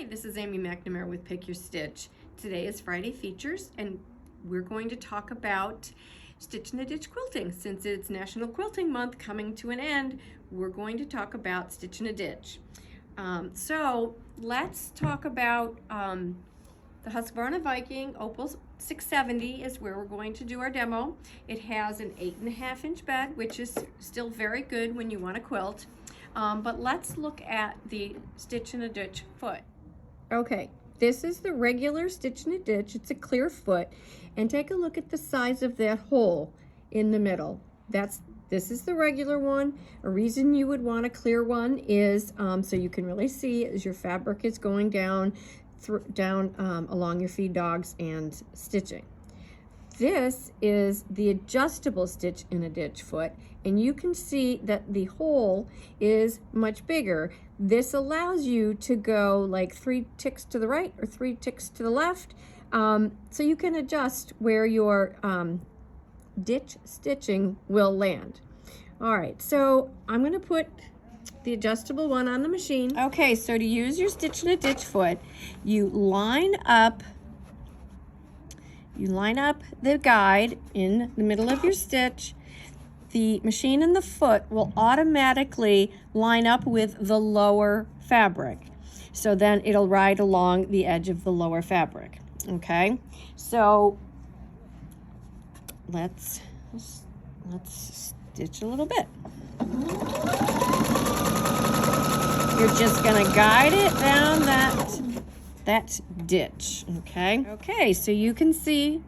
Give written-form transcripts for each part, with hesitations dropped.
Hi, this is Amy McNamara with Pick Your Stitch. Today is Friday Features, and we're going to talk about Stitch in the Ditch quilting. Since it's National Quilting Month coming to an end, we're going to talk about Stitch in a Ditch. So let's talk about the Husqvarna Viking Opal 670 is where we're going to do our demo. It has an 8.5-inch bed, which is still very good when you want to quilt. But let's look at the Stitch in a Ditch foot. Okay, this is the regular Stitch in a Ditch. It's a clear foot. And take a look at the size of that hole in the middle. This is the regular one. A reason you would want a clear one is so you can really see as your fabric is going down along your feed dogs and stitching. This is the adjustable Stitch in a Ditch foot, and you can see that the hole is much bigger. This allows you to go like 3 ticks to the right or 3 ticks to the left, so you can adjust where your ditch stitching will land. All right, so I'm going to put the adjustable one on the machine. Okay, so to use your Stitch in a Ditch foot, you line up the guide in the middle of your stitch. The machine and the foot will automatically line up with the lower fabric. So then it'll ride along the edge of the lower fabric. Okay, so let's stitch a little bit. You're just gonna guide it down that ditch, okay? Okay, so you can see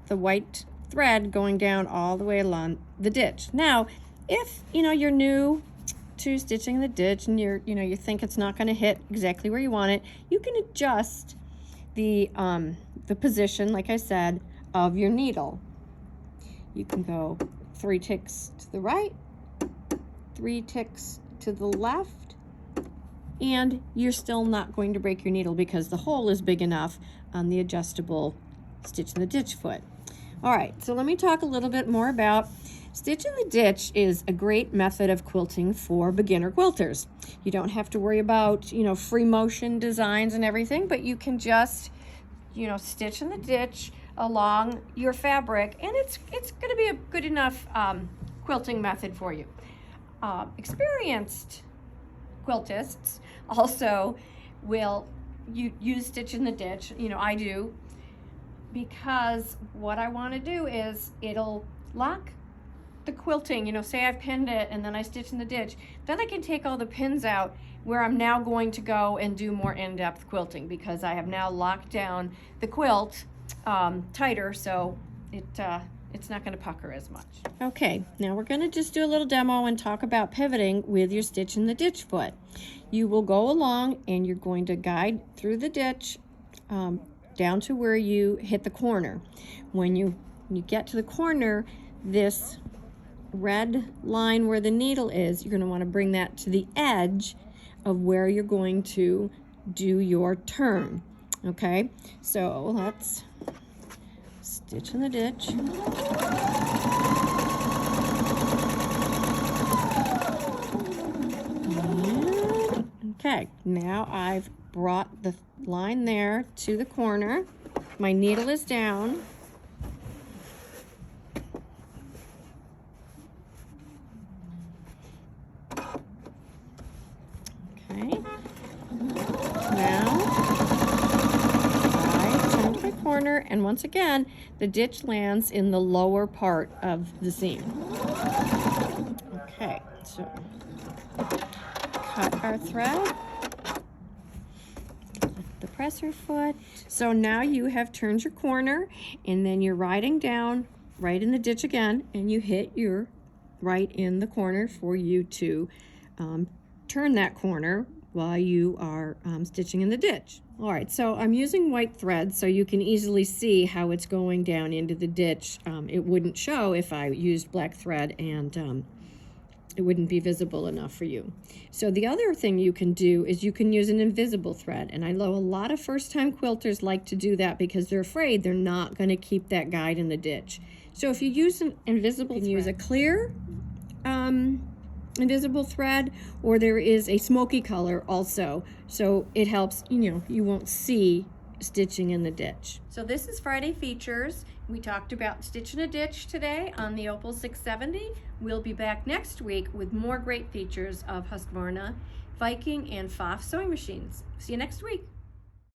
the white thread going down all the way along the ditch. Now, if you're new to stitching the ditch and you think it's not going to hit exactly where you want it, you can adjust the position, like I said, of your needle. You can go 3 ticks to the right, 3 ticks to the left, and you're still not going to break your needle because the hole is big enough on the adjustable Stitch in the Ditch foot. All right, so let me talk a little bit more about Stitch in the Ditch. Is a great method of quilting for beginner quilters. You don't have to worry about, free motion designs and everything, but you can just, stitch in the ditch along your fabric, and it's going to be a good enough quilting method for you. Experienced quiltists also will use Stitch in the Ditch. I do, because what I want to do is it'll lock the quilting. Say I've pinned it and then I stitch in the ditch, then I can take all the pins out where I'm now going to go and do more in-depth quilting, because I have now locked down the quilt tighter, so it's not going to pucker as much. Okay, now we're going to just do a little demo and talk about pivoting with your Stitch in the Ditch foot. You will go along and you're going to guide through the ditch down to where you hit the corner. When you get to the corner, this red line where the needle is, you're going to want to bring that to the edge of where you're going to do your turn. Okay, so let's stitch in the ditch. Okay, now I've brought the line there to the corner. My needle is down. Okay, now I turn to my corner, and once again, the ditch lands in the lower part of the seam. Okay, so cut our thread, the presser foot. So now you have turned your corner, and then you're riding down right in the ditch again, and you hit your right in the corner for you to turn that corner while you are stitching in the ditch. All right, so I'm using white thread so you can easily see how it's going down into the ditch. It wouldn't show if I used black thread, and it wouldn't be visible enough for you. So the other thing you can do is you can use an invisible thread, and I know a lot of first-time quilters like to do that because they're afraid they're not going to keep that guide in the ditch. So if you use an invisible thread, you can use a clear invisible thread, or there is a smoky color also. So it helps, you won't see stitching in the ditch. So this is Friday Features. We talked about Stitch in a Ditch today on the Opal 670. We'll be back next week with more great features of Husqvarna, Viking, and Pfaff sewing machines. See you next week.